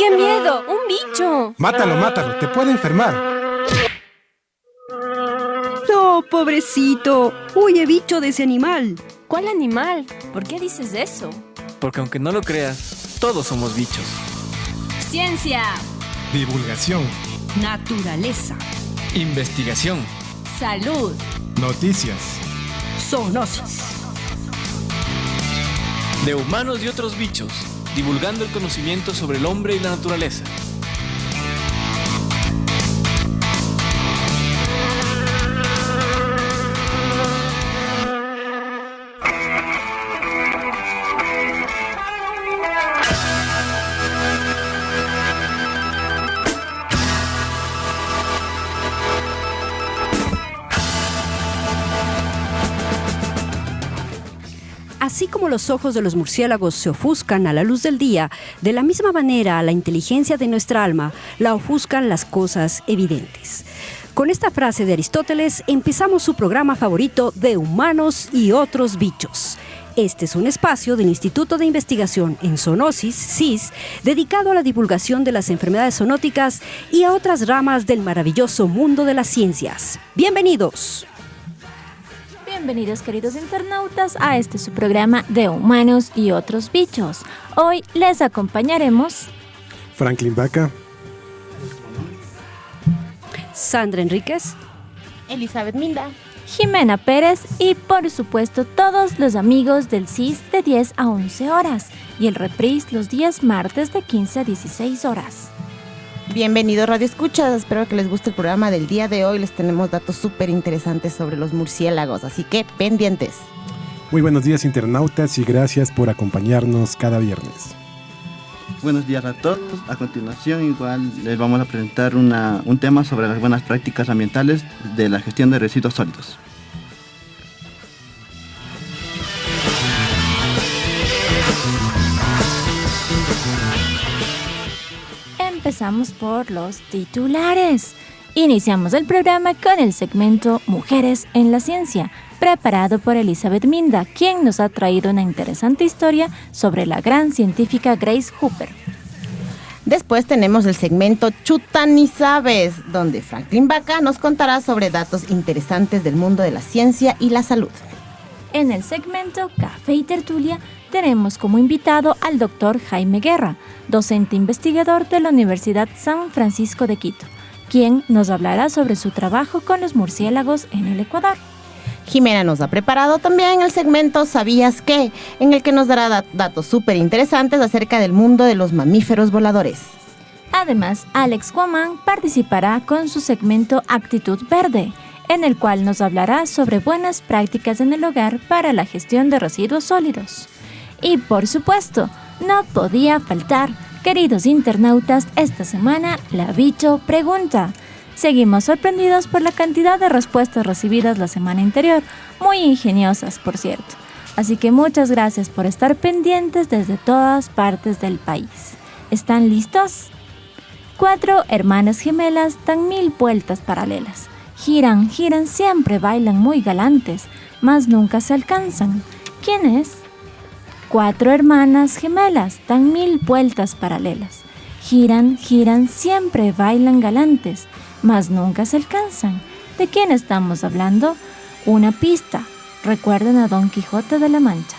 ¡Qué miedo! ¡Un bicho! Mátalo, mátalo, te puede enfermar. No, pobrecito. Huye, bicho, de ese animal. ¿Cuál animal? ¿Por qué dices eso? Porque aunque no lo creas, todos somos bichos. Ciencia, Divulgación, Naturaleza. Investigación. salud, noticias. Zoonosis. De humanos y otros bichos, divulgando el conocimiento sobre el hombre y la naturaleza. Así como los ojos de los murciélagos se ofuscan a la luz del día, de la misma manera la inteligencia de nuestra alma la ofuscan las cosas evidentes. Con esta frase de Aristóteles empezamos su programa favorito de Humanos y otros bichos. Este es un espacio del Instituto de Investigación en Zoonosis, CIS, dedicado a la divulgación de las enfermedades zoonóticas y a otras ramas del maravilloso mundo de las ciencias. ¡Bienvenidos! Bienvenidos, queridos internautas, a este su programa de Humanos y otros bichos. Hoy les acompañaremos Franklin Vaca, Sandra Enríquez, Elizabeth Minda. Jimena Pérez y, por supuesto, todos los amigos del CIS de 10 a 11 horas y el reprise los días martes de 15 a 16 horas. Bienvenidos Radio Escuchas, espero que les guste el programa del día de hoy. Les tenemos datos súper interesantes sobre los murciélagos, así que pendientes. muy buenos días internautas y gracias por acompañarnos cada viernes. Buenos días a todos. A continuación igual les vamos a presentar un tema sobre las buenas prácticas ambientales de la gestión de residuos sólidos. Empezamos por los titulares. Iniciamos el programa con el segmento Mujeres en la Ciencia, preparado por Elizabeth Minda, quien nos ha traído una interesante historia sobre la gran científica Grace Hopper. Después tenemos el segmento Chuta ni sabes, donde Franklin Vaca nos contará sobre datos interesantes del mundo de la ciencia y la salud. En el segmento Café y Tertulia tenemos como invitado al doctor Jaime Guerra, docente investigador de la Universidad San Francisco de Quito, quien nos hablará sobre su trabajo con los murciélagos en el Ecuador. Jimena nos ha preparado también el segmento ¿Sabías qué?, en el que nos dará datos súper interesantes acerca del mundo de los mamíferos voladores. Además, Alex Guamán participará con su segmento Actitud Verde, en el cual nos hablará sobre buenas prácticas en el hogar para la gestión de residuos sólidos. Y por supuesto, no podía faltar, queridos internautas, esta semana la Bicho Pregunta. Seguimos sorprendidos por la cantidad de respuestas recibidas la semana anterior, muy ingeniosas por cierto. Así que muchas gracias por estar pendientes desde todas partes del país. ¿Están listos? 4 hermanas gemelas dan 1000 vueltas paralelas. Giran, giran, siempre bailan muy galantes, mas nunca se alcanzan. ¿Quién es? 4 hermanas gemelas dan 1000 vueltas paralelas. Giran, giran, siempre bailan galantes, mas nunca se alcanzan. ¿De quién estamos hablando? Una pista. Recuerden a Don Quijote de la Mancha.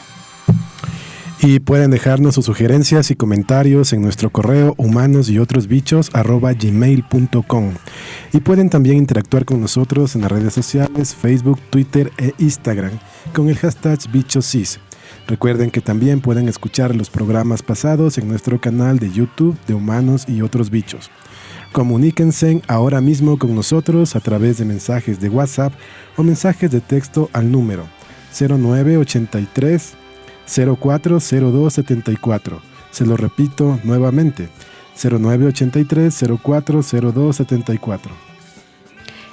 Y pueden dejarnos sus sugerencias y comentarios en nuestro correo humanosyotros@gmail.com. Y pueden también interactuar con nosotros en las redes sociales, Facebook, Twitter e Instagram, con el hashtag BichoSIS. Recuerden que también pueden escuchar los programas pasados en nuestro canal de YouTube de Humanos y Otros Bichos. Comuníquense ahora mismo con nosotros a través de mensajes de WhatsApp o mensajes de texto al número 0983 040274. Se lo repito nuevamente, 0983 040274.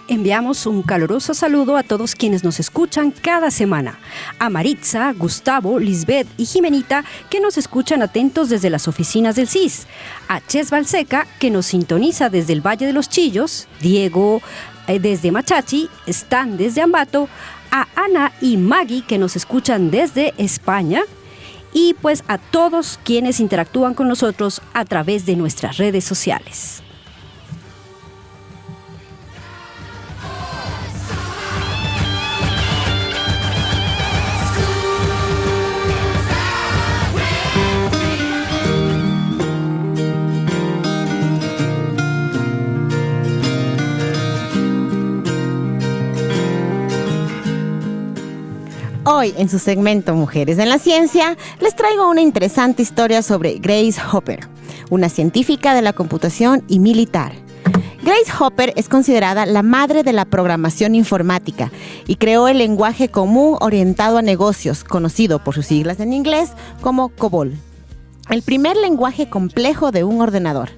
Enviamos un caluroso saludo a todos quienes nos escuchan cada semana. A Maritza, Gustavo, Lisbeth y Jimenita, que nos escuchan atentos desde las oficinas del CIS. A Ches Balseca, que nos sintoniza desde el Valle de los Chillos. Diego desde Machachi. Stan desde Ambato. A Ana y Maggie, que nos escuchan desde España. y pues a todos quienes interactúan con nosotros a través de nuestras redes sociales. Hoy, en su segmento Mujeres en la Ciencia, les traigo una interesante historia sobre Grace Hopper, una científica de la computación y militar. Grace Hopper es considerada la madre de la programación informática y creó el lenguaje común orientado a negocios, conocido por sus siglas en inglés como COBOL, el primer lenguaje complejo de un ordenador.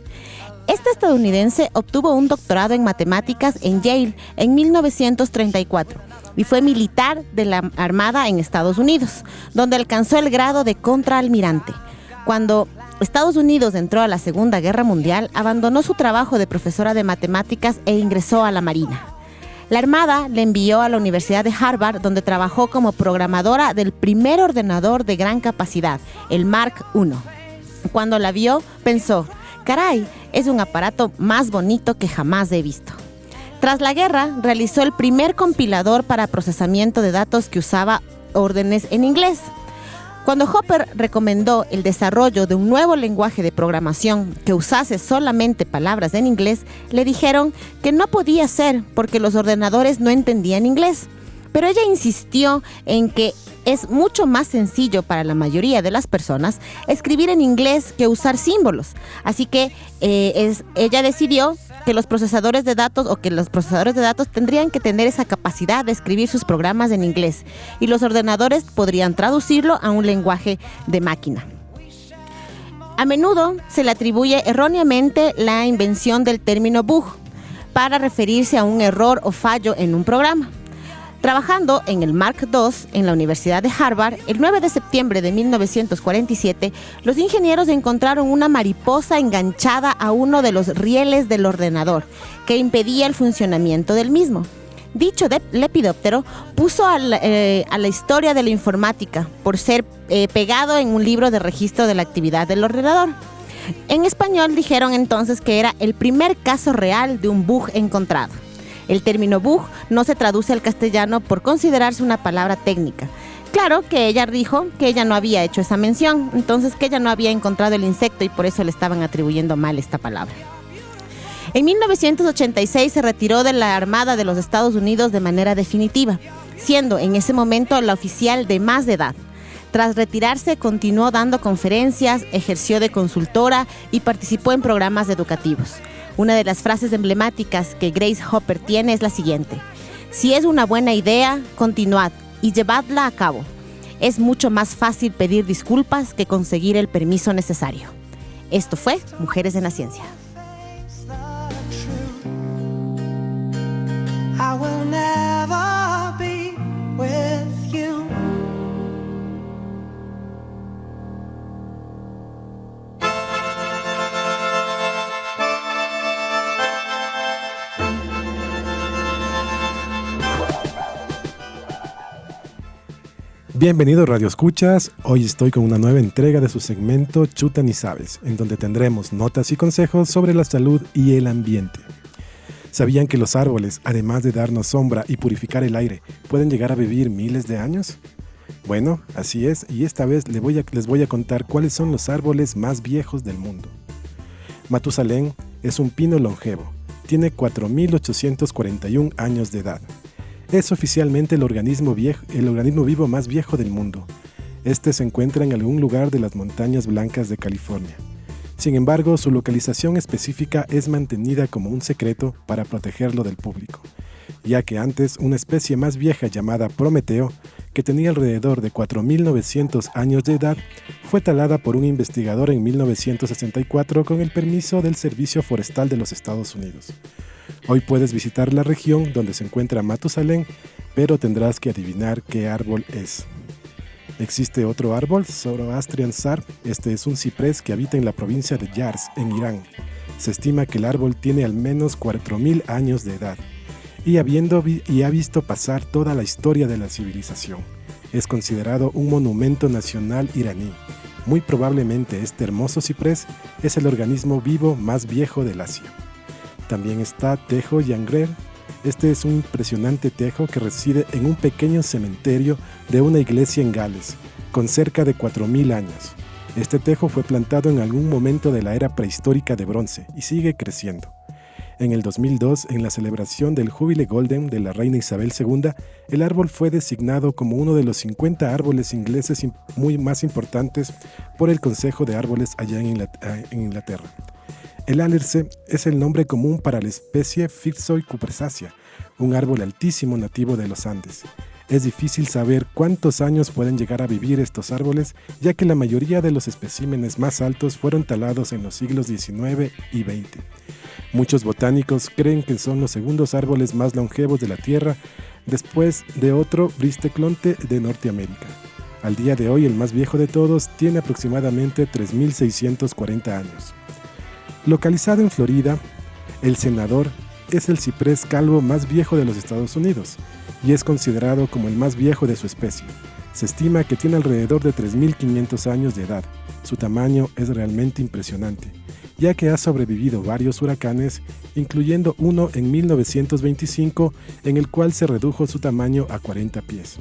Esta estadounidense obtuvo un doctorado en matemáticas en Yale en 1934 y fue militar de la Armada en Estados Unidos, donde alcanzó el grado de contraalmirante. Cuando Estados Unidos entró a la Segunda Guerra Mundial, abandonó su trabajo de profesora de matemáticas e ingresó a la Marina. La Armada le envió a la Universidad de Harvard, donde trabajó como programadora del primer ordenador de gran capacidad, el Mark I. Cuando la vio, pensó: caray, es un aparato más bonito que jamás he visto. Tras la guerra, realizó el primer compilador para procesamiento de datos que usaba órdenes en inglés. Cuando Hopper recomendó el desarrollo de un nuevo lenguaje de programación que usase solamente palabras en inglés, le dijeron que no podía ser porque los ordenadores no entendían inglés. Pero ella insistió en que es mucho más sencillo para la mayoría de las personas escribir en inglés que usar símbolos. Así que ella decidió que los procesadores de datos tendrían que tener esa capacidad de escribir sus programas en inglés y los ordenadores podrían traducirlo a un lenguaje de máquina. A menudo se le atribuye erróneamente la invención del término bug para referirse a un error o fallo en un programa. Trabajando en el Mark II en la Universidad de Harvard, el 9 de septiembre de 1947, los ingenieros encontraron una mariposa enganchada a uno de los rieles del ordenador que impedía el funcionamiento del mismo. Dicho lepidóptero puso a la historia de la informática por ser pegado en un libro de registro de la actividad del ordenador. En español dijeron entonces que era el primer caso real de un bug encontrado. El término bug no se traduce al castellano por considerarse una palabra técnica. Claro que ella dijo que ella no había hecho esa mención, entonces que ella no había encontrado el insecto y por eso le estaban atribuyendo mal esta palabra. En 1986 se retiró de la Armada de los Estados Unidos de manera definitiva, siendo en ese momento la oficial de más de edad. Tras retirarse, continuó dando conferencias, ejerció de consultora y participó en programas educativos. Una de las frases emblemáticas que Grace Hopper tiene es la siguiente: si es una buena idea, continuad y llevadla a cabo. Es mucho más fácil pedir disculpas que conseguir el permiso necesario. Esto fue Mujeres en la Ciencia. I will never be with you. Bienvenidos Radio Escuchas, hoy estoy con una nueva entrega de su segmento Chuta ni Sabes, en donde tendremos notas y consejos sobre la salud y el ambiente. ¿Sabían que los árboles, además de darnos sombra y purificar el aire, pueden llegar a vivir miles de años? Bueno, así es, y esta vez les voy a contar cuáles son los árboles más viejos del mundo. Matusalén es un pino longevo, tiene 4.841 años de edad. Es oficialmente el organismo vivo más viejo del mundo. Este se encuentra en algún lugar de las Montañas Blancas de California. Sin embargo, su localización específica es mantenida como un secreto para protegerlo del público, ya que antes una especie más vieja llamada Prometeo, que tenía alrededor de 4.900 años de edad, fue talada por un investigador en 1964 con el permiso del Servicio Forestal de los Estados Unidos. Hoy puedes visitar la región donde se encuentra Matusalén, pero tendrás que adivinar qué árbol es. Existe otro árbol, Zoroastrian Sar. Este es un ciprés que habita en la provincia de Yars, en Irán. Se estima que el árbol tiene al menos 4.000 años de edad y ha visto pasar toda la historia de la civilización. Es considerado un monumento nacional iraní Muy probablemente este hermoso ciprés es el organismo vivo más viejo del Asia. También está Tejo Yangrer. Este es un impresionante tejo que reside en un pequeño cementerio de una iglesia en Gales, con cerca de 4.000 años. Este tejo fue plantado en algún momento de la era prehistórica de bronce y sigue creciendo. En el 2002, en la celebración del Júbile Golden de la reina Isabel II, el árbol fue designado como uno de los 50 árboles ingleses más importantes por el Consejo de Árboles allá en Inglaterra. El alerce es el nombre común para la especie Phyrsoi cupresacea, un árbol altísimo nativo de los Andes. Es difícil saber cuántos años pueden llegar a vivir estos árboles, ya que la mayoría de los especímenes más altos fueron talados en los siglos XIX y XX. Muchos botánicos creen que son los segundos árboles más longevos de la Tierra, después de otro bristeclonte de Norteamérica. Al día de hoy, el más viejo de todos tiene aproximadamente 3.640 años. Localizado en Florida, el senador es el ciprés calvo más viejo de los Estados Unidos y es considerado como el más viejo de su especie. Se estima que tiene alrededor de 3.500 años de edad. Su tamaño es realmente impresionante, ya que ha sobrevivido varios huracanes, incluyendo uno en 1925, en el cual se redujo su tamaño a 40 pies.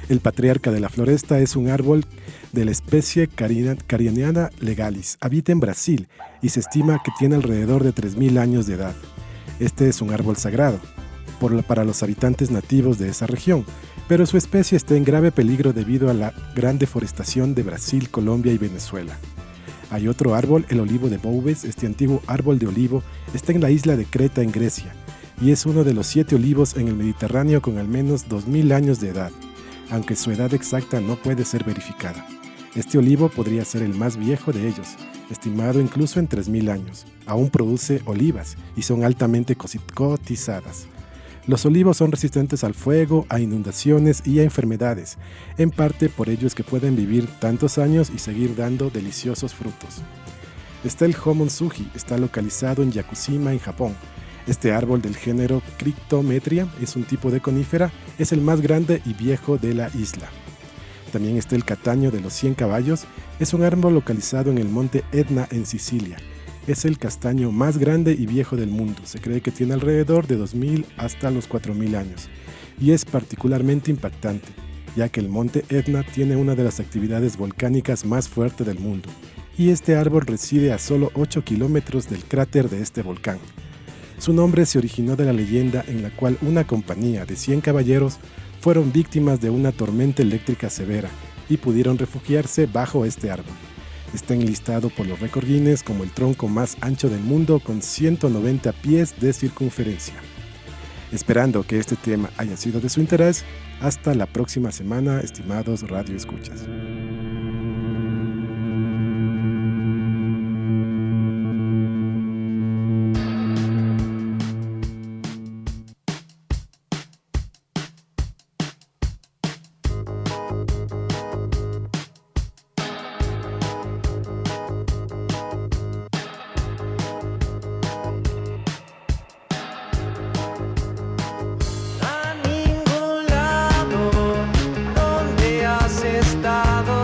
El patriarca de la floresta es un árbol de la especie Carianiana legalis. Habita en Brasil y se estima que tiene alrededor de 3.000 años de edad. Este es un árbol sagrado para los habitantes nativos de esa región, pero su especie está en grave peligro debido a la gran deforestación de Brasil, Colombia y Venezuela. Hay otro árbol, el olivo de Boubes. Este antiguo árbol de olivo está en la isla de Creta, en Grecia, y es uno de los 7 olivos en el Mediterráneo con al menos 2.000 años de edad, aunque su edad exacta no puede ser verificada. Este olivo podría ser el más viejo de ellos, estimado incluso en 3.000 años. Aún produce olivas y son altamente cotizadas. Los olivos son resistentes al fuego, a inundaciones y a enfermedades. En parte por ello es que pueden vivir tantos años y seguir dando deliciosos frutos. Está el Homon-suji, está localizado en Yakushima, en Japón. Este árbol del género Cryptometria es un tipo de conífera, es el más grande y viejo de la isla. También está el castaño de los 100 caballos, es un árbol localizado en el monte Etna en Sicilia. Es el castaño más grande y viejo del mundo, se cree que tiene alrededor de 2.000 hasta los 4.000 años, y es particularmente impactante, ya que el monte Etna tiene una de las actividades volcánicas más fuertes del mundo, y este árbol reside a solo 8 kilómetros del cráter de este volcán. Su nombre se originó de la leyenda en la cual una compañía de 100 caballeros fueron víctimas de una tormenta eléctrica severa y pudieron refugiarse bajo este árbol. Está enlistado por los récord Guinness como el tronco más ancho del mundo con 190 pies de circunferencia. Esperando que este tema haya sido de su interés, hasta la próxima semana, estimados radioescuchas. A ningún lado donde has estado.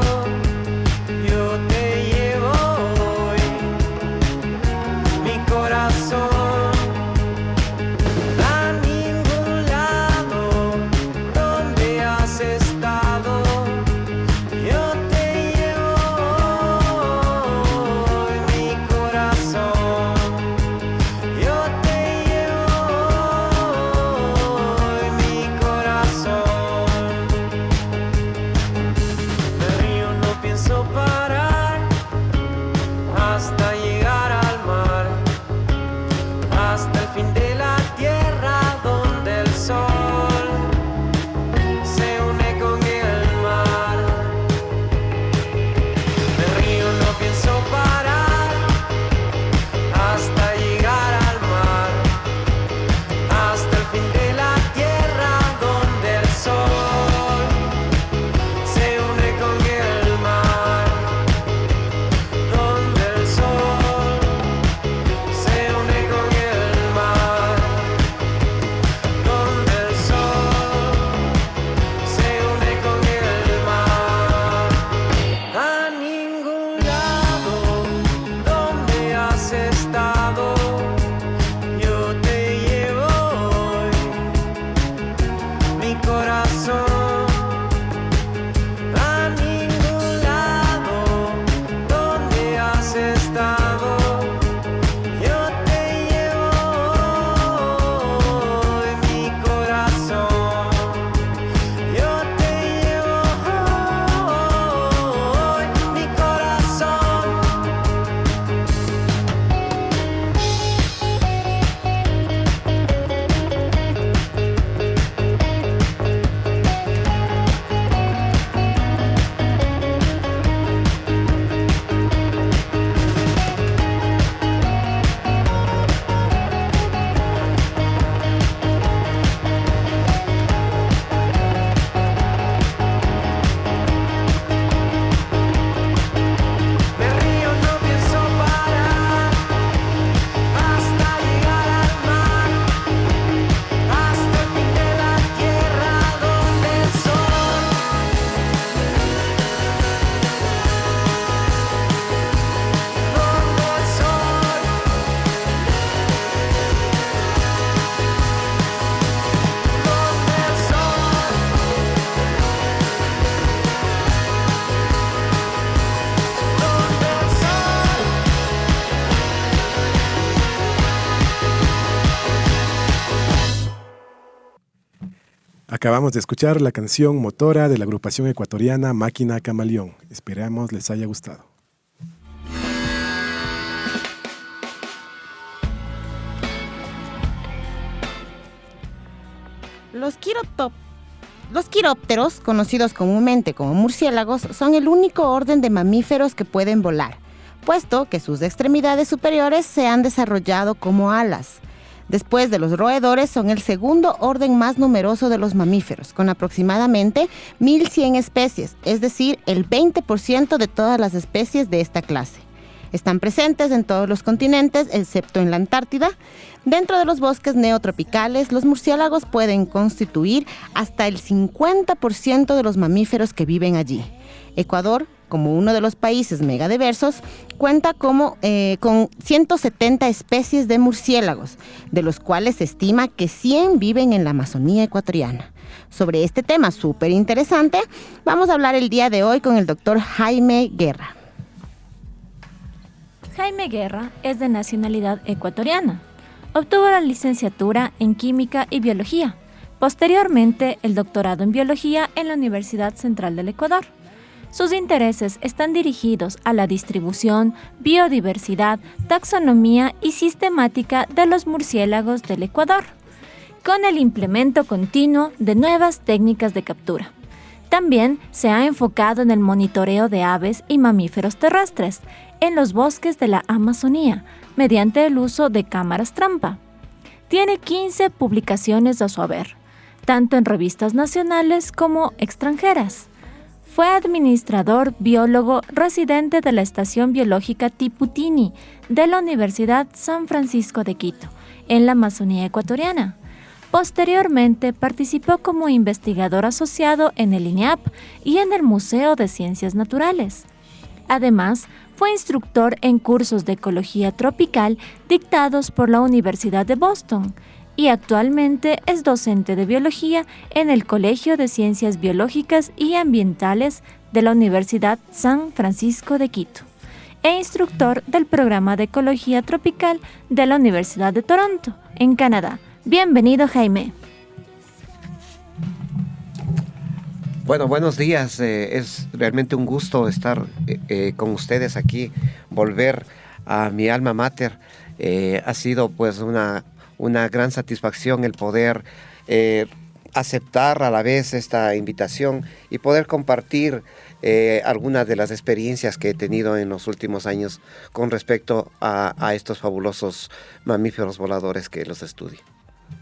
Acabamos de escuchar la canción Motora de la agrupación ecuatoriana Máquina Camaleón. Esperamos les haya gustado. Los quirópteros, conocidos comúnmente como murciélagos, son el único orden de mamíferos que pueden volar, puesto que sus extremidades superiores se han desarrollado como alas. Después de los roedores, son el segundo orden más numeroso de los mamíferos, con aproximadamente 1.100 especies, es decir, el 20% de todas las especies de esta clase. Están presentes en todos los continentes, excepto en la Antártida. Dentro de los bosques neotropicales, los murciélagos pueden constituir hasta el 50% de los mamíferos que viven allí. Ecuador, como uno de los países megadiversos, cuenta con 170 especies de murciélagos, de los cuales se estima que 100 viven en la Amazonía ecuatoriana. Sobre este tema súper interesante, vamos a hablar el día de hoy con el doctor Jaime Guerra. Jaime Guerra es de nacionalidad ecuatoriana. Obtuvo la licenciatura en Química y Biología. Posteriormente, el doctorado en Biología en la Universidad Central del Ecuador. Sus intereses están dirigidos a la distribución, biodiversidad, taxonomía y sistemática de los murciélagos del Ecuador, con el implemento continuo de nuevas técnicas de captura. También se ha enfocado en el monitoreo de aves y mamíferos terrestres en los bosques de la Amazonía, mediante el uso de cámaras trampa. Tiene 15 publicaciones a su haber, tanto en revistas nacionales como extranjeras. Fue administrador biólogo residente de la Estación Biológica Tiputini de la Universidad San Francisco de Quito, en la Amazonía ecuatoriana. Posteriormente participó como investigador asociado en el INEAP y en el Museo de Ciencias Naturales. Además, fue instructor en cursos de ecología tropical dictados por la Universidad de Boston y actualmente es docente de biología en el Colegio de Ciencias Biológicas y Ambientales de la Universidad San Francisco de Quito e instructor del programa de ecología tropical de la Universidad de Toronto, en Canadá. Bienvenido, Jaime. Bueno, buenos días. Es realmente un gusto estar con ustedes aquí, volver a mi alma mater. Ha sido pues una gran satisfacción el poder aceptar a la vez esta invitación y poder compartir algunas de las experiencias que he tenido en los últimos años con respecto a estos fabulosos mamíferos voladores que los estudio.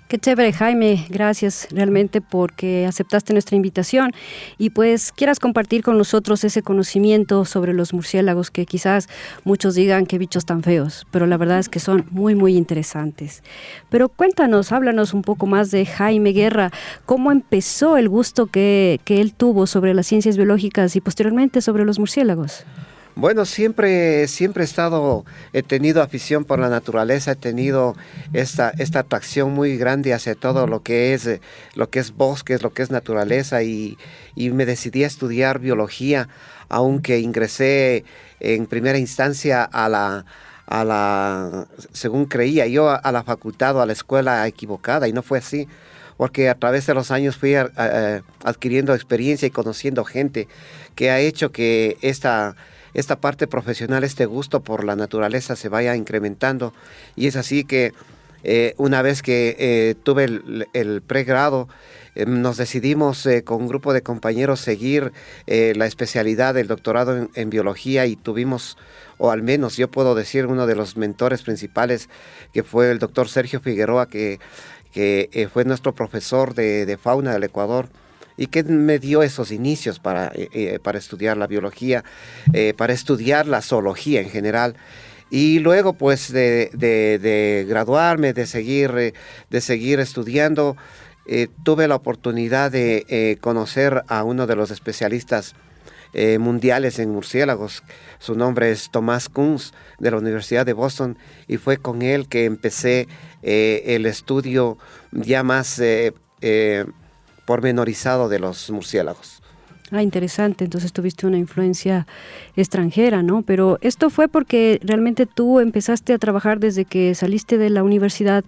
Qué chévere, Jaime, gracias realmente porque aceptaste nuestra invitación y pues quieras compartir con nosotros ese conocimiento sobre los murciélagos que quizás muchos digan que bichos tan feos, pero la verdad es que son muy, muy interesantes. Pero cuéntanos, háblanos un poco más de Jaime Guerra, cómo empezó el gusto que él tuvo sobre las ciencias biológicas y posteriormente sobre los murciélagos. Bueno, siempre he tenido afición por la naturaleza, he tenido esta atracción muy grande hacia todo lo que es bosques, lo que es naturaleza y me decidí a estudiar biología, aunque ingresé en primera instancia según creía yo, a la facultad o a la escuela equivocada, y no fue así, porque a través de los años fui adquiriendo experiencia y conociendo gente que ha hecho que esta parte profesional, este gusto por la naturaleza se vaya incrementando. Y es así que una vez que tuve el pregrado, nos decidimos con un grupo de compañeros seguir la especialidad del doctorado en biología y tuvimos, o al menos yo puedo decir, uno de los mentores principales, que fue el doctor Sergio Figueroa, que fue nuestro profesor de fauna del Ecuador, y que me dio esos inicios para estudiar la biología, para estudiar la zoología en general. Y luego pues de graduarme, de seguir estudiando, tuve la oportunidad de conocer a uno de los especialistas mundiales en murciélagos. Su nombre es Thomas Kunz, de la Universidad de Boston, y fue con él que empecé el estudio ya más pormenorizado de los murciélagos. Interesante, entonces tuviste una influencia extranjera, ¿no? Pero esto fue porque realmente tú empezaste a trabajar desde que saliste de la universidad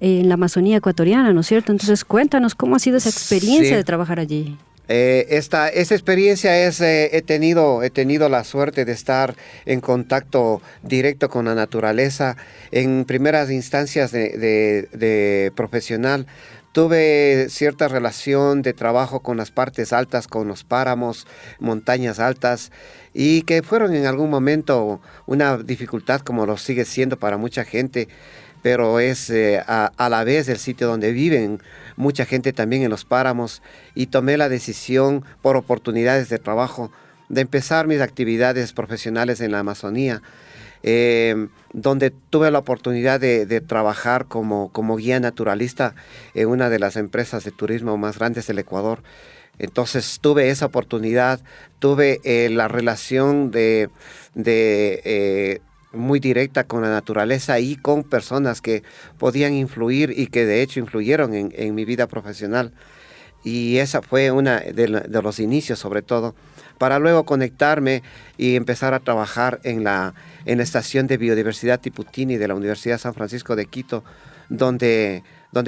en la Amazonía ecuatoriana, ¿no es cierto? Entonces cuéntanos cómo ha sido esa experiencia de trabajar allí. Esa experiencia es, he tenido la suerte de estar en contacto directo con la naturaleza. En primeras instancias de profesional, tuve cierta relación de trabajo con las partes altas, con los páramos, montañas altas, y que fueron en algún momento una dificultad, como lo sigue siendo para mucha gente, pero es a la vez el sitio donde viven mucha gente también en los páramos, y tomé la decisión por oportunidades de trabajo de empezar mis actividades profesionales en la Amazonía, donde tuve la oportunidad de trabajar como guía naturalista en una de las empresas de turismo más grandes del Ecuador. Entonces tuve esa oportunidad, tuve la relación muy directa con la naturaleza y con personas que podían influir y que de hecho influyeron en mi vida profesional. Y esa fue una de los inicios, sobre todo, para luego conectarme y empezar a trabajar en la Estación de Biodiversidad Tiputini de la Universidad San Francisco de Quito, donde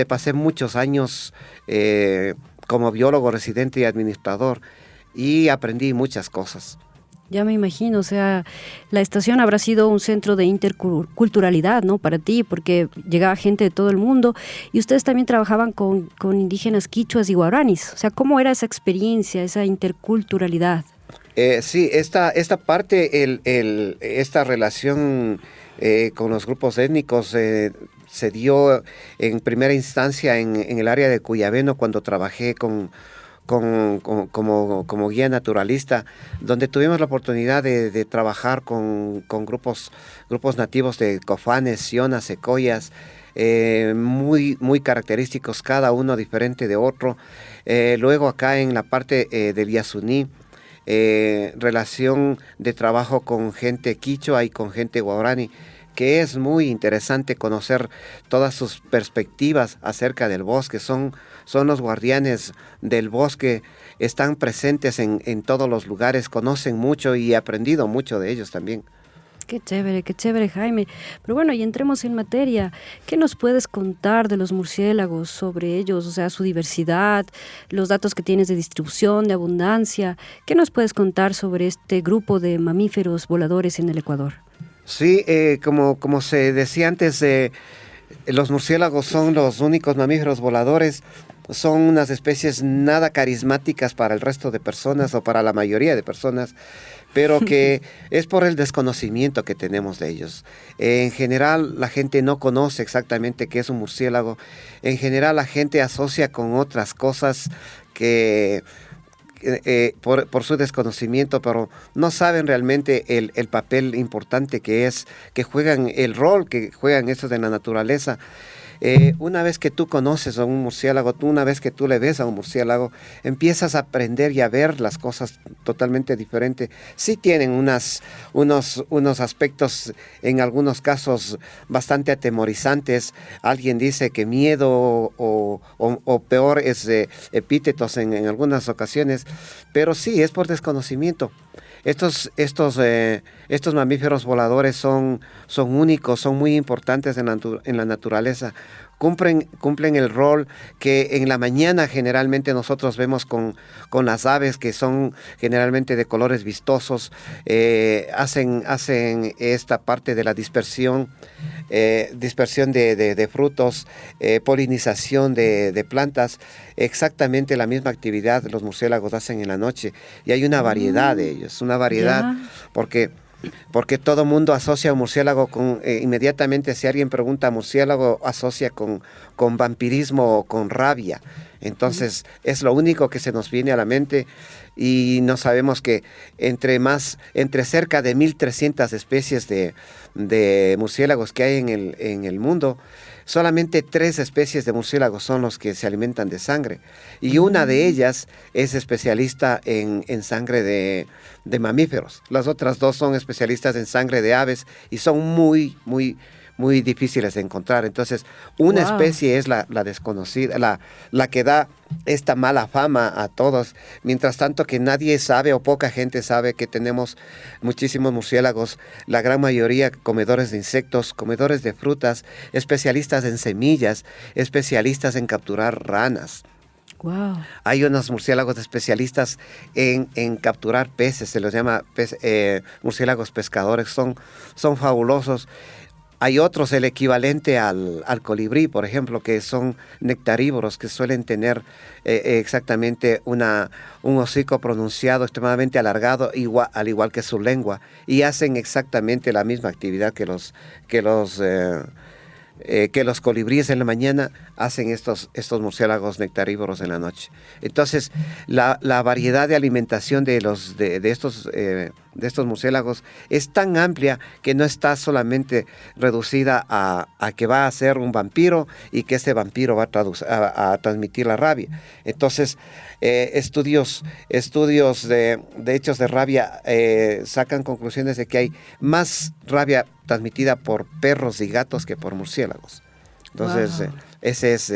pasé muchos años como biólogo residente y administrador, y aprendí muchas cosas. Ya me imagino, o sea, la estación habrá sido un centro de interculturalidad, ¿no? Para ti, porque llegaba gente de todo el mundo, y ustedes también trabajaban con indígenas quichuas y guaraníes. O sea, ¿cómo era esa experiencia, esa interculturalidad? Sí, esta parte, esta relación con los grupos étnicos se dio en primera instancia en el área de Cuyabeno, cuando trabajé como guía naturalista, donde tuvimos la oportunidad de trabajar con grupos nativos de cofanes, sionas, secoyas, muy característicos, cada uno diferente de otro. Luego acá en la parte del Yasuní, relación de trabajo con gente quichua y con gente guaraní, que es muy interesante conocer todas sus perspectivas acerca del bosque. Son los guardianes del bosque, están presentes en todos los lugares, conocen mucho y he aprendido mucho de ellos también. Qué chévere, Jaime. Pero bueno, y entremos en materia. ¿Qué nos puedes contar de los murciélagos, sobre ellos, o sea, su diversidad, los datos que tienes de distribución, de abundancia? ¿Qué nos puedes contar sobre este grupo de mamíferos voladores en el Ecuador? Sí, como se decía antes, los murciélagos son los únicos mamíferos voladores. Son unas especies nada carismáticas para el resto de personas o para la mayoría de personas, pero que es por el desconocimiento que tenemos de ellos. En general, la gente no conoce exactamente qué es un murciélago. En general, la gente asocia con otras cosas que por su desconocimiento, pero no saben realmente el papel importante que juegan, el rol que juegan estos en la naturaleza. Una vez que tú conoces a un murciélago, una vez que tú le ves a un murciélago, empiezas a aprender y a ver las cosas totalmente diferentes. Sí tienen unos aspectos, en algunos casos, bastante atemorizantes. Alguien dice que miedo o peor es epítetos en algunas ocasiones, pero sí, es por desconocimiento. Estos mamíferos voladores son únicos, son muy importantes en la naturaleza. Cumplen el rol que en la mañana generalmente nosotros vemos con las aves, que son generalmente de colores vistosos. Hacen esta parte de la dispersión de frutos, polinización de plantas. Exactamente la misma actividad los murciélagos hacen en la noche, y hay una variedad de ellos, una variedad, porque todo mundo asocia un murciélago inmediatamente, si alguien pregunta murciélago, asocia con vampirismo o con rabia. Entonces es lo único que se nos viene a la mente, y no sabemos que entre cerca de 1.300 especies de murciélagos que hay en el mundo, solamente 3 especies de murciélagos son los que se alimentan de sangre, y una de ellas es especialista en sangre de mamíferos. Las otras 2 son especialistas en sangre de aves, y son muy muy difíciles de encontrar. Entonces, una especie es la desconocida, la que da esta mala fama a todos, mientras tanto que nadie sabe o poca gente sabe que tenemos muchísimos murciélagos, la gran mayoría comedores de insectos, comedores de frutas, especialistas en semillas, especialistas en capturar ranas. Wow. Hay unos murciélagos especialistas en capturar peces, se los llama murciélagos pescadores, son fabulosos. Hay otros, el equivalente al colibrí, por ejemplo, que son nectarívoros, que suelen tener exactamente un hocico pronunciado, extremadamente alargado, al igual que su lengua, y hacen exactamente la misma actividad que los colibríes en la mañana, hacen estos murciélagos nectarívoros en la noche. Entonces, la variedad de alimentación de estos murciélagos es tan amplia que no está solamente reducida a que va a ser un vampiro y que ese vampiro va a transmitir la rabia. Entonces, estudios de hechos de rabia sacan conclusiones de que hay más rabia transmitida por perros y gatos que por murciélagos. Entonces, esa es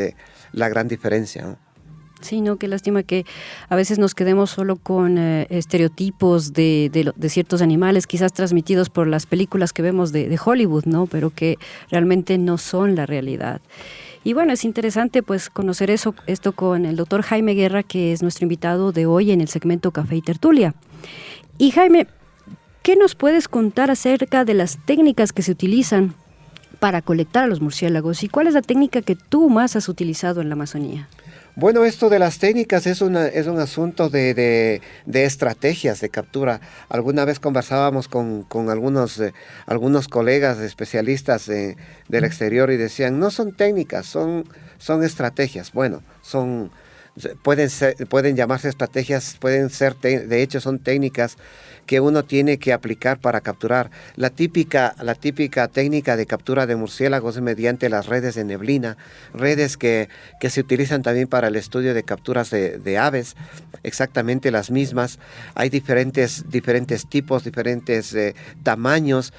la gran diferencia, ¿no? Sí, no, qué lástima que a veces nos quedemos solo con estereotipos de ciertos animales, quizás transmitidos por las películas que vemos de Hollywood, ¿no? Pero que realmente no son la realidad. Y bueno, es interesante pues conocer esto con el doctor Jaime Guerra, que es nuestro invitado de hoy en el segmento Café y Tertulia. Y Jaime, ¿qué nos puedes contar acerca de las técnicas que se utilizan para colectar a los murciélagos? ¿Y cuál es la técnica que tú más has utilizado en la Amazonía? Bueno, esto de las técnicas es un asunto de estrategias de captura. Alguna vez conversábamos con algunos colegas especialistas del exterior y decían, no son técnicas, son estrategias. Bueno, pueden llamarse estrategias, pueden ser, de hecho son técnicas que uno tiene que aplicar para capturar. La típica técnica de captura de murciélagos es mediante las redes de neblina, redes que se utilizan también para el estudio de capturas de aves, exactamente las mismas. Hay diferentes tipos, diferentes tamaños,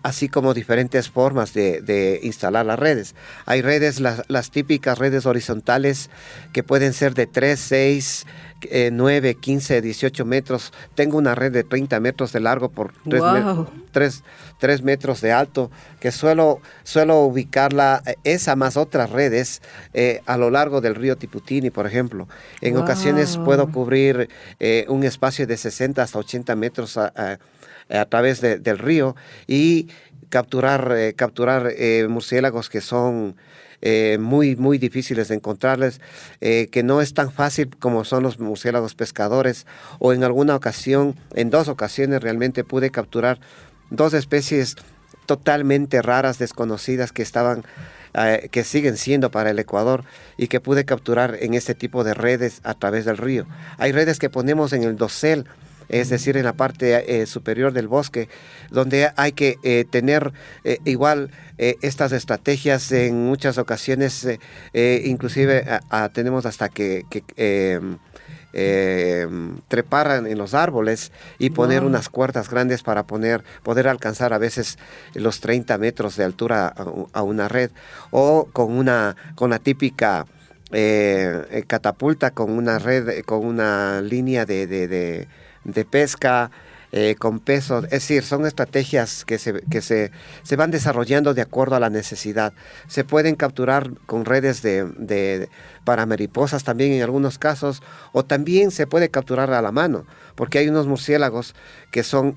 así como diferentes formas de instalar las redes. Hay redes, las típicas redes horizontales que pueden ser de 3, 6, 9, 15, 18 metros. Tengo una red de 30 metros de largo por 3 metros de alto, que suelo ubicarla, esa más otras redes, a lo largo del río Tiputini, por ejemplo. En ocasiones puedo cubrir un espacio de 60 hasta 80 metros a través del río y capturar murciélagos que son muy, muy difíciles de encontrarles, que no es tan fácil como son los murciélagos pescadores, o en dos ocasiones realmente pude capturar 2 especies totalmente raras, desconocidas, que siguen siendo para el Ecuador y que pude capturar en este tipo de redes a través del río. Hay redes que ponemos en el dosel, es decir, en la parte superior del bosque, donde hay que tener igual estas estrategias. En muchas ocasiones, inclusive tenemos hasta que trepar en los árboles y poner unas cuerdas grandes para poder alcanzar a veces los 30 metros de altura a una red, o con la típica catapulta, con una red, con una línea de pesca, con peso. Es decir, son estrategias que se van desarrollando de acuerdo a la necesidad. Se pueden capturar con redes para mariposas también en algunos casos, o también se puede capturar a la mano, porque hay unos murciélagos que son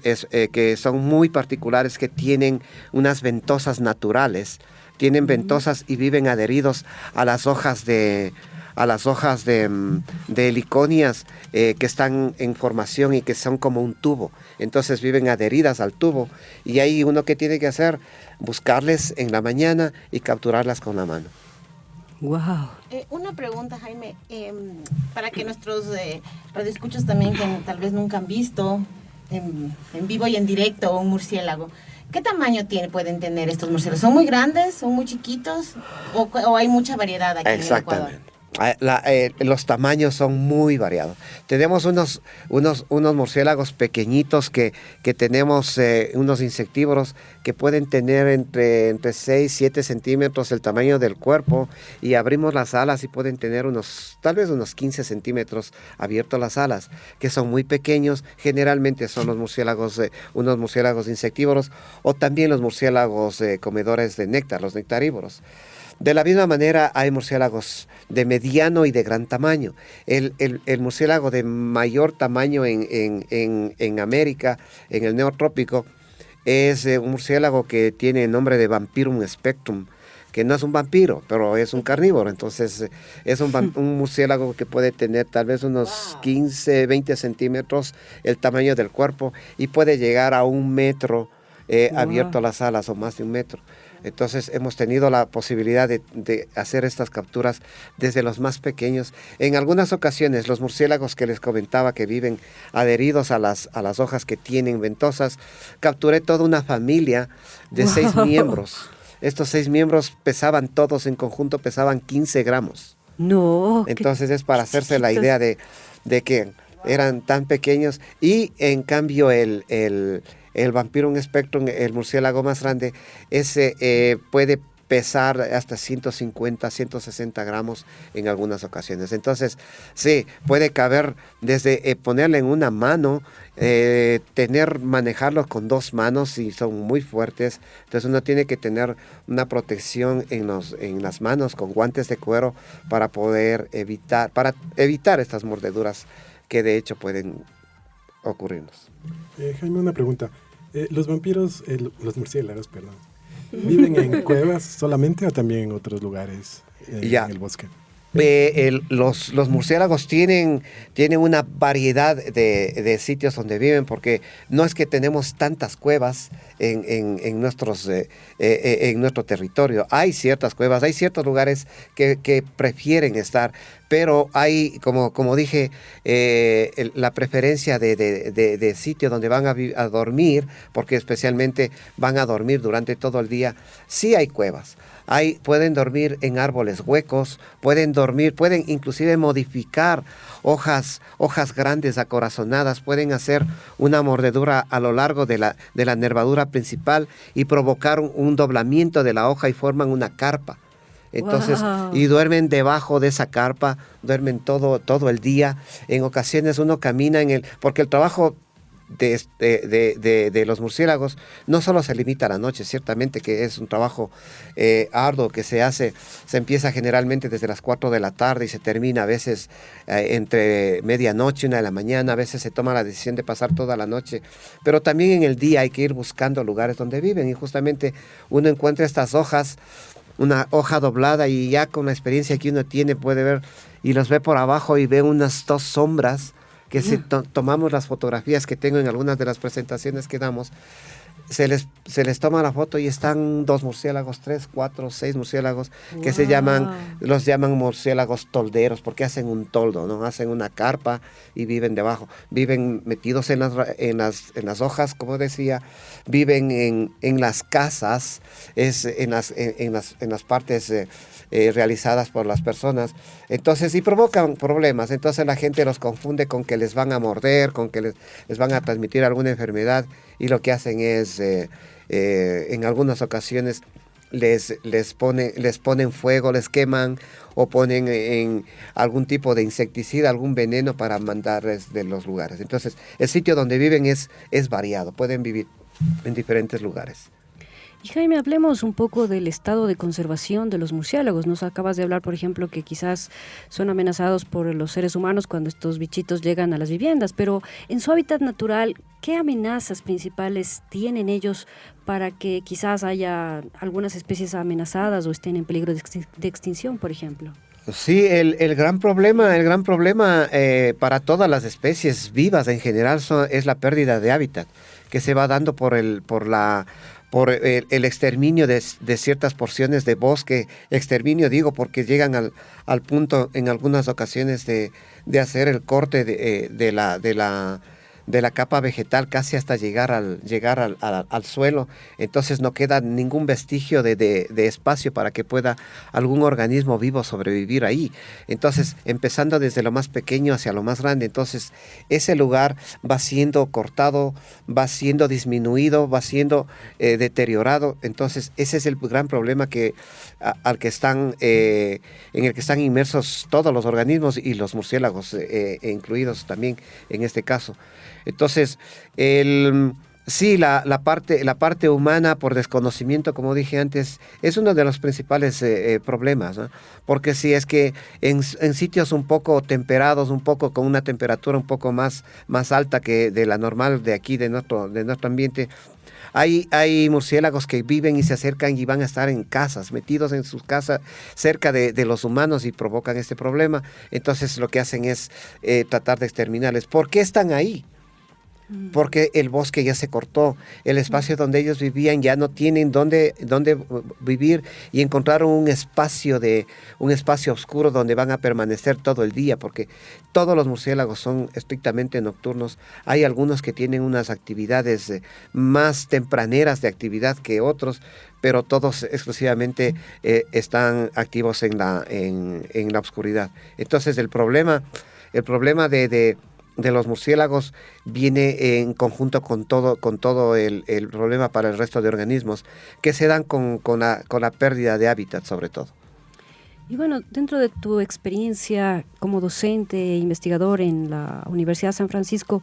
muy particulares, que tienen unas ventosas naturales, tienen ventosas y viven adheridos a las hojas de heliconias que están en formación y que son como un tubo. Entonces viven adheridas al tubo, y ahí uno que tiene que hacer, buscarles en la mañana y capturarlas con la mano. Wow. Una pregunta, Jaime, para que nuestros radioescuchas también, que tal vez nunca han visto en vivo y en directo un murciélago, ¿qué tamaño pueden tener estos murciélagos? ¿Son muy grandes? ¿Son muy chiquitos? ¿O hay mucha variedad aquí en el Ecuador? Los tamaños son muy variados. Tenemos unos murciélagos pequeñitos que tenemos, unos insectívoros que pueden tener entre 6 y 7 centímetros el tamaño del cuerpo, y abrimos las alas y pueden tener tal vez unos 15 centímetros abiertos las alas, que son muy pequeños. Generalmente son los murciélagos, unos murciélagos insectívoros, o también los murciélagos comedores de néctar, los nectarívoros. De la misma manera hay murciélagos de mediano y de gran tamaño. El murciélago de mayor tamaño en América, en el neotrópico, es un murciélago que tiene el nombre de Vampirum spectrum, que no es un vampiro, pero es un carnívoro. Entonces es un murciélago que puede tener tal vez unos 15, 20 centímetros el tamaño del cuerpo, y puede llegar a 1 metro abierto las alas, o más de 1 metro. Entonces hemos tenido la posibilidad de hacer estas capturas desde los más pequeños. En algunas ocasiones los murciélagos que les comentaba que viven adheridos a las hojas que tienen ventosas, capturé toda una familia de 6 miembros. Estos 6 miembros todos en conjunto pesaban 15 gramos. No. Entonces es para hacerse la idea de que eran tan pequeños. Y en cambio el Vampirum spectrum, el murciélago más grande, ese puede pesar hasta 150, 160 gramos en algunas ocasiones. Entonces, sí, puede caber desde ponerle en una mano, manejarlos con 2 manos, y son muy fuertes. Entonces uno tiene que tener una protección en las manos con guantes de cuero para poder evitar estas mordeduras que de hecho pueden ocurrirnos. Jaime, una pregunta. Los murciélagos, perdón, ¿viven en cuevas solamente o también en otros lugares en el bosque? Los murciélagos tienen una variedad de sitios donde viven, porque no es que tenemos tantas cuevas en nuestro territorio. Hay ciertas cuevas, hay ciertos lugares que prefieren estar, pero hay, como dije, la preferencia de sitio donde van a dormir, porque especialmente van a dormir durante todo el día. Sí hay cuevas. Pueden dormir en árboles huecos, pueden inclusive modificar hojas grandes acorazonadas, pueden hacer una mordedura a lo largo de la nervadura principal y provocar un doblamiento de la hoja, y forman una carpa. Entonces, y duermen debajo de esa carpa, duermen todo el día. En ocasiones uno camina porque el trabajo de los murciélagos no solo se limita a la noche, ciertamente que es un trabajo arduo que se empieza generalmente desde las 4 de la tarde y se termina a veces entre medianoche, 1 de la mañana. A veces se toma la decisión de pasar toda la noche, pero también en el día hay que ir buscando lugares donde viven, y justamente uno encuentra estas hojas, una hoja doblada, y ya con la experiencia que uno tiene puede ver, y los ve por abajo y ve unas 2 sombras que si tomamos las fotografías que tengo en algunas de las presentaciones que damos, se les toma la foto y están 2 murciélagos, 3, 4, 6 murciélagos que los llaman murciélagos tolderos, porque hacen un toldo, ¿no? Hacen una carpa y viven debajo, viven metidos en las hojas, como decía, viven en las casas, en las partes realizadas por las personas. Entonces, y provocan problemas. Entonces la gente los confunde con que les van a morder, con que les van a transmitir alguna enfermedad, y lo que hacen es en algunas ocasiones les ponen fuego, les queman, o ponen en algún tipo de insecticida, algún veneno para mandarles de los lugares. Entonces el sitio donde viven es variado, pueden vivir en diferentes lugares. Y Jaime, hablemos un poco del estado de conservación de los murciélagos. Nos acabas de hablar, por ejemplo, que quizás son amenazados por los seres humanos cuando estos bichitos llegan a las viviendas, pero en su hábitat natural, ¿qué amenazas principales tienen ellos para que quizás haya algunas especies amenazadas o estén en peligro de extinción, por ejemplo? Sí, el gran problema para todas las especies vivas en general es la pérdida de hábitat, que se va dando por el exterminio de ciertas porciones de bosque. Exterminio digo porque llegan al punto en algunas ocasiones de hacer el corte de de la capa vegetal casi hasta llegar al suelo. Entonces no queda ningún vestigio de espacio para que pueda algún organismo vivo sobrevivir ahí. Entonces, empezando desde lo más pequeño hacia lo más grande, entonces ese lugar va siendo cortado, va siendo disminuido, va siendo deteriorado. Entonces, ese es el gran problema en el que están inmersos todos los organismos y los murciélagos incluidos también en este caso. Entonces, sí, la parte humana por desconocimiento, como dije antes, es uno de los principales problemas, ¿no? Porque si es que en sitios un poco temperados, un poco con una temperatura un poco más alta que de la normal de aquí, de nuestro ambiente, hay murciélagos que viven y se acercan y van a estar en casas, metidos en sus casas cerca de los humanos y provocan este problema. Entonces lo que hacen es tratar de exterminarles. ¿Por qué están ahí? Porque el bosque ya se cortó, el espacio donde ellos vivían ya no tienen dónde vivir, y encontraron un espacio oscuro donde van a permanecer todo el día, porque todos los murciélagos son estrictamente nocturnos. Hay algunos que tienen unas actividades más tempraneras de actividad que otros, pero todos exclusivamente están activos en la oscuridad. Entonces el problema de los murciélagos viene en conjunto con todo el problema para el resto de organismos que se dan con la pérdida de hábitat, sobre todo. Y bueno, dentro de tu experiencia como docente e investigador en la Universidad de San Francisco,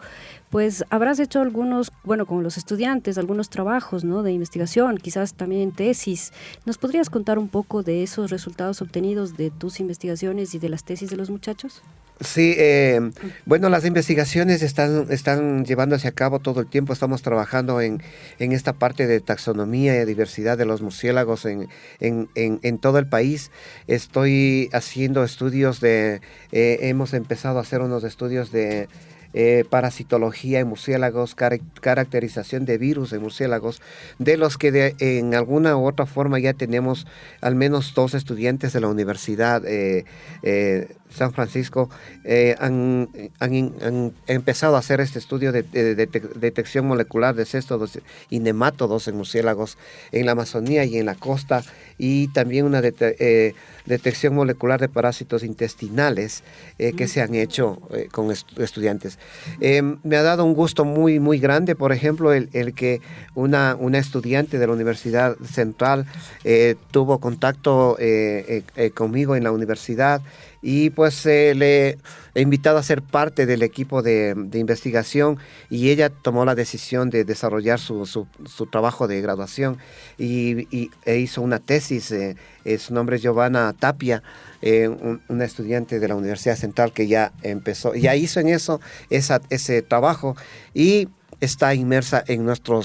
pues habrás hecho algunos, bueno, con los estudiantes, algunos trabajos, ¿no?, de investigación, quizás también tesis. ¿Nos podrías contar un poco de esos resultados obtenidos de tus investigaciones y de las tesis de los muchachos? Sí, bueno, las investigaciones están llevándose a cabo todo el tiempo. Estamos trabajando en esta parte de taxonomía y diversidad de los murciélagos en todo el país. Estoy haciendo estudios hemos empezado a hacer unos estudios de parasitología en murciélagos, caracterización de virus en murciélagos, de los que en alguna u otra forma ya tenemos al menos 2 estudiantes de la Universidad San Francisco han empezado a hacer este estudio de detección molecular de céstodos y nemátodos en murciélagos en la Amazonía y en la costa, y también una detección molecular de parásitos intestinales que se han hecho con estudiantes. Me ha dado un gusto muy, muy grande, por ejemplo, el que una estudiante de la Universidad Central tuvo contacto conmigo en la universidad, y pues le he invitado a ser parte del equipo de investigación, y ella tomó la decisión de desarrollar su trabajo de graduación e hizo una tesis. Su nombre es Giovanna Tapia, una estudiante de la Universidad Central que ya hizo en ese trabajo, y está inmersa en nuestro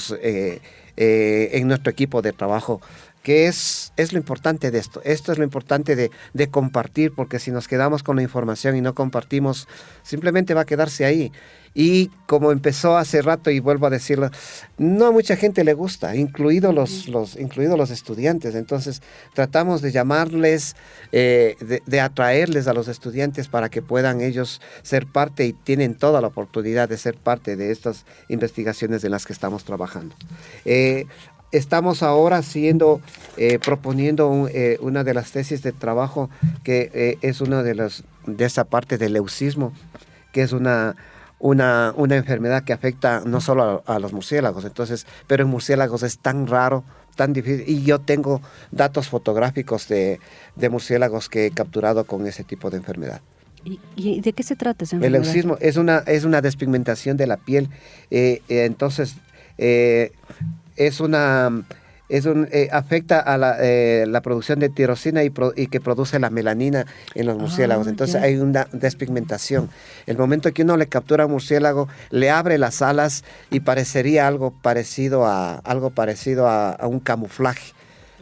equipo de trabajo, que es lo importante de esto. Esto es lo importante de compartir, porque si nos quedamos con la información y no compartimos, simplemente va a quedarse ahí. Y como empezó hace rato, y vuelvo a decirlo, no a mucha gente le gusta, incluidos los estudiantes. Entonces tratamos de llamarles, de atraerles a los estudiantes para que puedan ellos ser parte, y tienen toda la oportunidad de ser parte de estas investigaciones en las que estamos trabajando. Estamos ahora proponiendo una de las tesis de trabajo, que es una de esa parte del leucismo, que es una enfermedad que afecta no solo a los murciélagos. Entonces, pero en murciélagos es tan raro, tan difícil, y yo tengo datos fotográficos de murciélagos que he capturado con ese tipo de enfermedad. ¿Y de qué se trata esa El enfermedad? leucismo es una despigmentación de la piel. Entonces, afecta a la producción de tirosina y que produce la melanina en los murciélagos. Entonces hay una despigmentación. El momento que uno le captura a un murciélago, le abre las alas y parecería algo parecido a un camuflaje.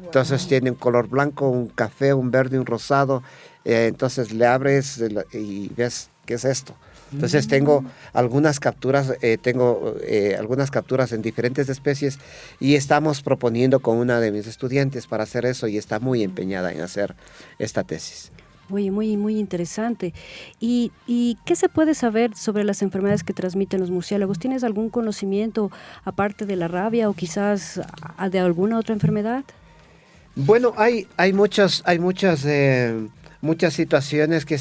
Entonces tiene un color blanco, un café, un verde, un rosado. Entonces le abres y ves qué es esto. Entonces tengo algunas capturas, en diferentes especies, y estamos proponiendo con una de mis estudiantes para hacer eso, y está muy empeñada en hacer esta tesis. Oye, muy interesante. ¿Y qué se puede saber sobre las enfermedades que transmiten los murciélagos? ¿Tienes algún conocimiento aparte de la rabia o quizás de alguna otra enfermedad? Bueno, hay muchas situaciones que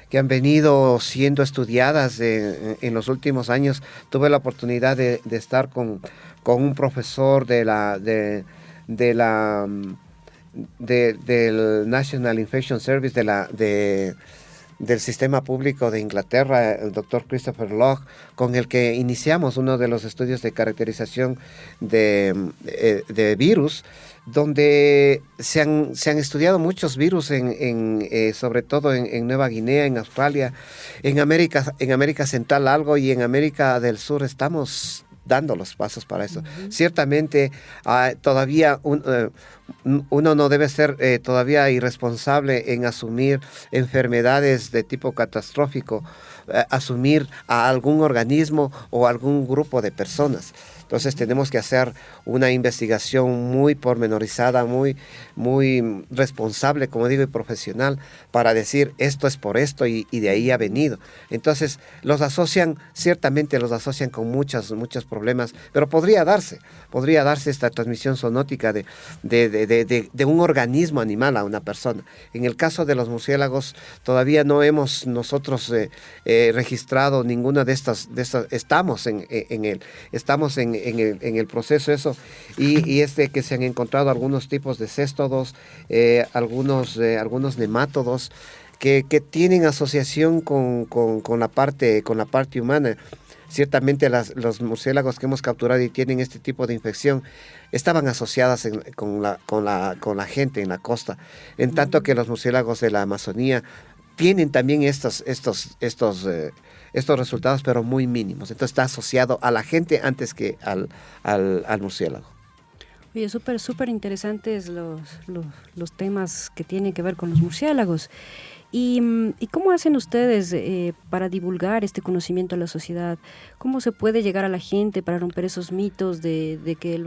que han venido siendo estudiadas en los últimos años. Tuve la oportunidad de estar con un profesor del National Infection Service del sistema público de Inglaterra, el doctor Christopher Logg, con el que iniciamos uno de los estudios de caracterización de virus, donde se han estudiado muchos virus sobre todo en Nueva Guinea, en Australia, en América Central algo, y en América del Sur estamos dando los pasos para eso. Ciertamente todavía uno no debe ser todavía irresponsable en asumir enfermedades de tipo catastrófico, asumir a algún organismo o algún grupo de personas. Entonces tenemos que hacer una investigación muy pormenorizada, muy responsable, como digo, y profesional, para decir esto es por esto y de ahí ha venido. Entonces ciertamente los asocian con muchos problemas, pero podría darse esta transmisión zoonótica de un organismo animal a una persona. En el caso de los murciélagos todavía no hemos nosotros registrado ninguna de estas, estamos en el proceso eso, y es de que se han encontrado algunos tipos de céstodos, algunos nemátodos que tienen asociación con la parte humana. Ciertamente los murciélagos que hemos capturado y tienen este tipo de infección estaban asociadas con la gente en la costa, en tanto que los murciélagos de la Amazonía tienen también estos resultados, pero muy mínimos. Entonces está asociado a la gente antes que al murciélago. Oye, súper interesantes los temas que tienen que ver con los murciélagos. ¿Y cómo hacen ustedes para divulgar este conocimiento a la sociedad? ¿Cómo se puede llegar a la gente para romper esos mitos de que el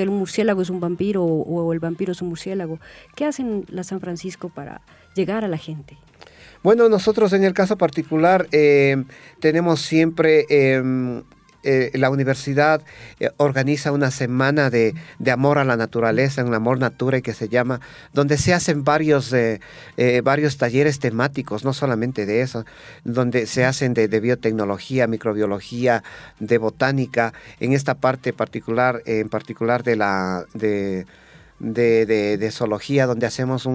murciélago es un vampiro o el vampiro es un murciélago? ¿Qué hacen la San Francisco para llegar a la gente? Bueno, nosotros en el caso particular tenemos siempre la universidad organiza una semana de amor a la naturaleza, un amor natura que se llama, donde se hacen varios talleres temáticos, no solamente de eso, donde se hacen de biotecnología, microbiología, de botánica, en esta parte particular, en particular de zoología, donde hacemos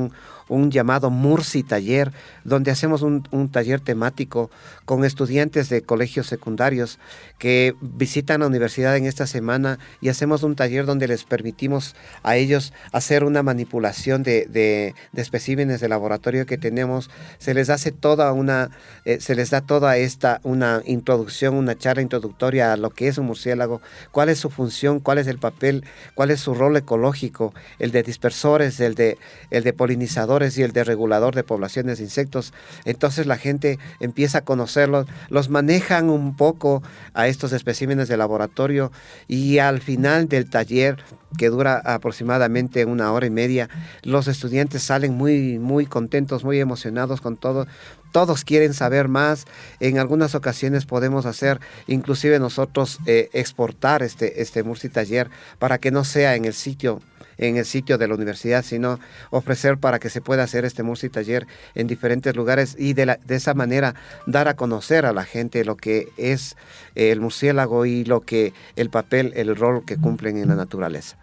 un llamado Murci Taller, donde hacemos un taller temático con estudiantes de colegios secundarios que visitan la universidad en esta semana, y hacemos un taller donde les permitimos a ellos hacer una manipulación de especímenes de laboratorio que tenemos. Se les hace una introducción, una charla introductoria a lo que es un murciélago, cuál es su función, cuál es el papel, cuál es su rol ecológico, el de dispersores, el de polinizadores y el de regulador de poblaciones de insectos. Entonces la gente empieza a conocerlos, los manejan un poco a estos especímenes de laboratorio, y al final del taller, que dura aproximadamente 1 hora y media, los estudiantes salen muy contentos, muy emocionados con todo. Todos quieren saber más. En algunas ocasiones podemos hacer, inclusive nosotros, exportar este Murci Taller para que no sea en el sitio de la universidad, sino ofrecer para que se pueda hacer este Murci Taller en diferentes lugares, y de esa manera dar a conocer a la gente lo que es el murciélago y el papel, el rol que cumplen en la naturaleza.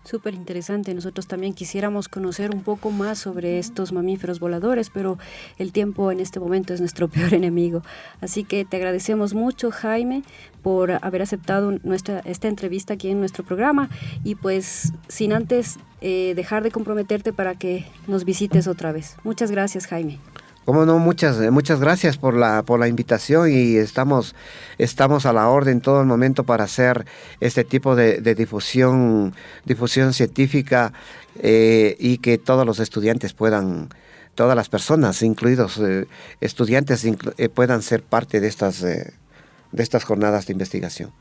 Súper interesante. Nosotros también quisiéramos conocer un poco más sobre estos mamíferos voladores, pero el tiempo en este momento es nuestro peor enemigo. Así que te agradecemos mucho, Jaime, por haber aceptado esta entrevista aquí en nuestro programa, y pues sin antes dejar de comprometerte para que nos visites otra vez. Muchas gracias, Jaime. Cómo no, muchas gracias por la invitación, y estamos a la orden todo el momento para hacer este tipo de difusión científica, y que todos los estudiantes puedan, todas las personas, incluidos estudiantes, puedan ser parte de estas jornadas de investigación.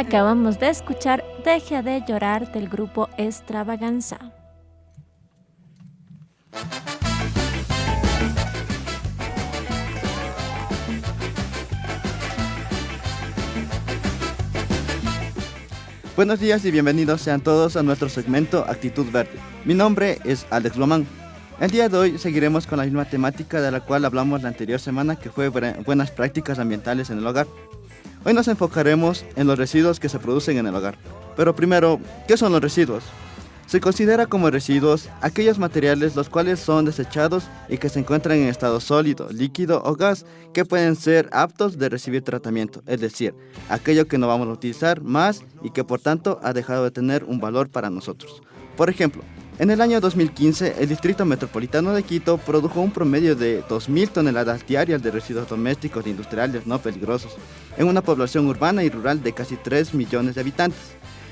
Acabamos de escuchar Deja de llorar del grupo Extravaganza. Buenos días y bienvenidos sean todos a nuestro segmento Actitud Verde. Mi nombre es Alex Guamán. El día de hoy seguiremos con la misma temática de la cual hablamos la anterior semana, que fue buenas prácticas ambientales en el hogar. Hoy nos enfocaremos en los residuos que se producen en el hogar. Pero primero, ¿qué son los residuos? Se considera como residuos aquellos materiales los cuales son desechados y que se encuentran en estado sólido, líquido o gas que pueden ser aptos de recibir tratamiento, es decir, aquello que no vamos a utilizar más y que por tanto ha dejado de tener un valor para nosotros. Por ejemplo, en el año 2015, el Distrito Metropolitano de Quito produjo un promedio de 2.000 toneladas diarias de residuos domésticos e industriales no peligrosos, en una población urbana y rural de casi 3 millones de habitantes,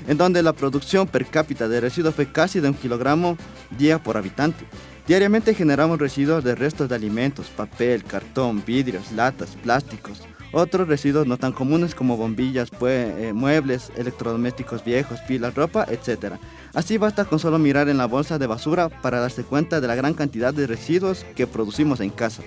en donde la producción per cápita de residuos fue casi de 1 kilogramo día por habitante. Diariamente generamos residuos de restos de alimentos, papel, cartón, vidrios, latas, plásticos. Otros residuos no tan comunes como bombillas, muebles, electrodomésticos viejos, pilas, ropa, etc. Así basta con solo mirar en la bolsa de basura para darse cuenta de la gran cantidad de residuos que producimos en casa.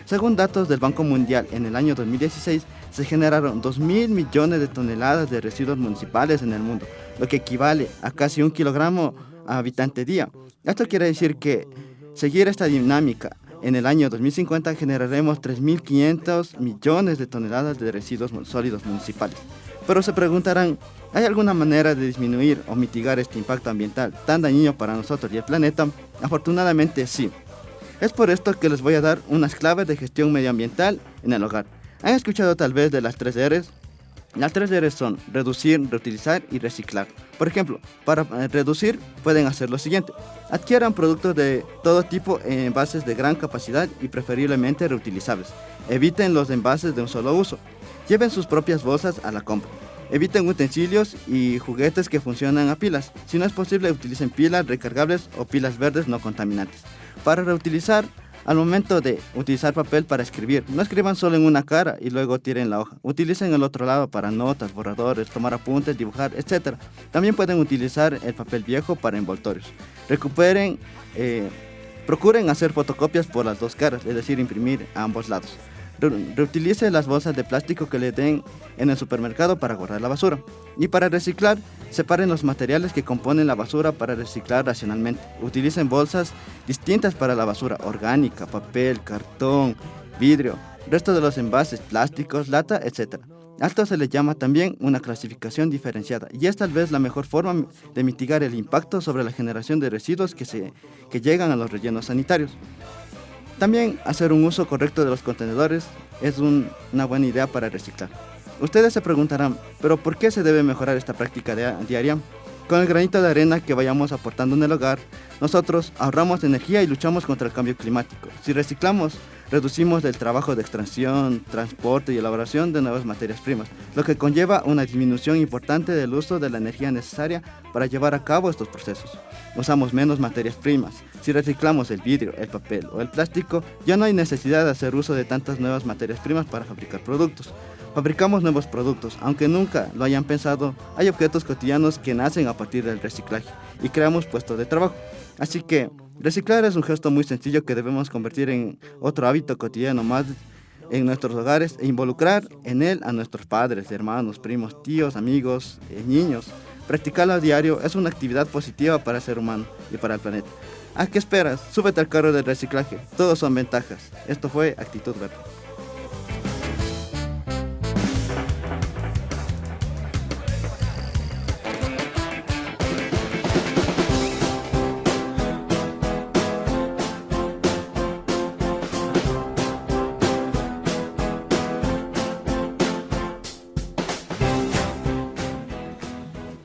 Según datos del Banco Mundial, en el año 2016 se generaron 2.000 millones de toneladas de residuos municipales en el mundo, lo que equivale a casi 1 kilogramo a habitante día. Esto quiere decir que seguir esta dinámica en el año 2050 generaremos 3.500 millones de toneladas de residuos sólidos municipales. Pero se preguntarán, ¿hay alguna manera de disminuir o mitigar este impacto ambiental tan dañino para nosotros y el planeta? Afortunadamente sí. Es por esto que les voy a dar unas claves de gestión medioambiental en el hogar. ¿Han escuchado tal vez de las 3 R's? Las 3 R's son reducir, reutilizar y reciclar. Por ejemplo, para reducir pueden hacer lo siguiente. Adquieran productos de todo tipo en envases de gran capacidad y preferiblemente reutilizables. Eviten los envases de un solo uso. Lleven sus propias bolsas a la compra. Eviten utensilios y juguetes que funcionan a pilas. Si no es posible, utilicen pilas recargables o pilas verdes no contaminantes. Para reutilizar, al momento de utilizar papel para escribir, no escriban solo en una cara y luego tiren la hoja. Utilicen el otro lado para notas, borradores, tomar apuntes, dibujar, etc. También pueden utilizar el papel viejo para envoltorios. Procuren hacer fotocopias por las dos caras, es decir, imprimir a ambos lados. Reutilice las bolsas de plástico que le den en el supermercado para guardar la basura. Y para reciclar, separen los materiales que componen la basura para reciclar racionalmente. Utilicen bolsas distintas para la basura orgánica, papel, cartón, vidrio, resto de los envases, plásticos, lata, etc. A esto se le llama también una clasificación diferenciada y es tal vez la mejor forma de mitigar el impacto sobre la generación de residuos que llegan a los rellenos sanitarios. También hacer un uso correcto de los contenedores es una buena idea para reciclar. Ustedes se preguntarán, ¿pero por qué se debe mejorar esta práctica diaria? Con el granito de arena que vayamos aportando en el hogar, nosotros ahorramos energía y luchamos contra el cambio climático. Si reciclamos, reducimos el trabajo de extracción, transporte y elaboración de nuevas materias primas, lo que conlleva una disminución importante del uso de la energía necesaria para llevar a cabo estos procesos. Usamos menos materias primas. Si reciclamos el vidrio, el papel o el plástico, ya no hay necesidad de hacer uso de tantas nuevas materias primas para fabricar productos. Fabricamos nuevos productos, aunque nunca lo hayan pensado, hay objetos cotidianos que nacen a partir del reciclaje y creamos puestos de trabajo. Así que reciclar es un gesto muy sencillo que debemos convertir en otro hábito cotidiano más en nuestros hogares e involucrar en él a nuestros padres, hermanos, primos, tíos, amigos, niños. Practicarlo a diario es una actividad positiva para el ser humano y para el planeta. ¿A qué esperas? Súbete al carro del reciclaje. Todos son ventajas. Esto fue Actitud Verde.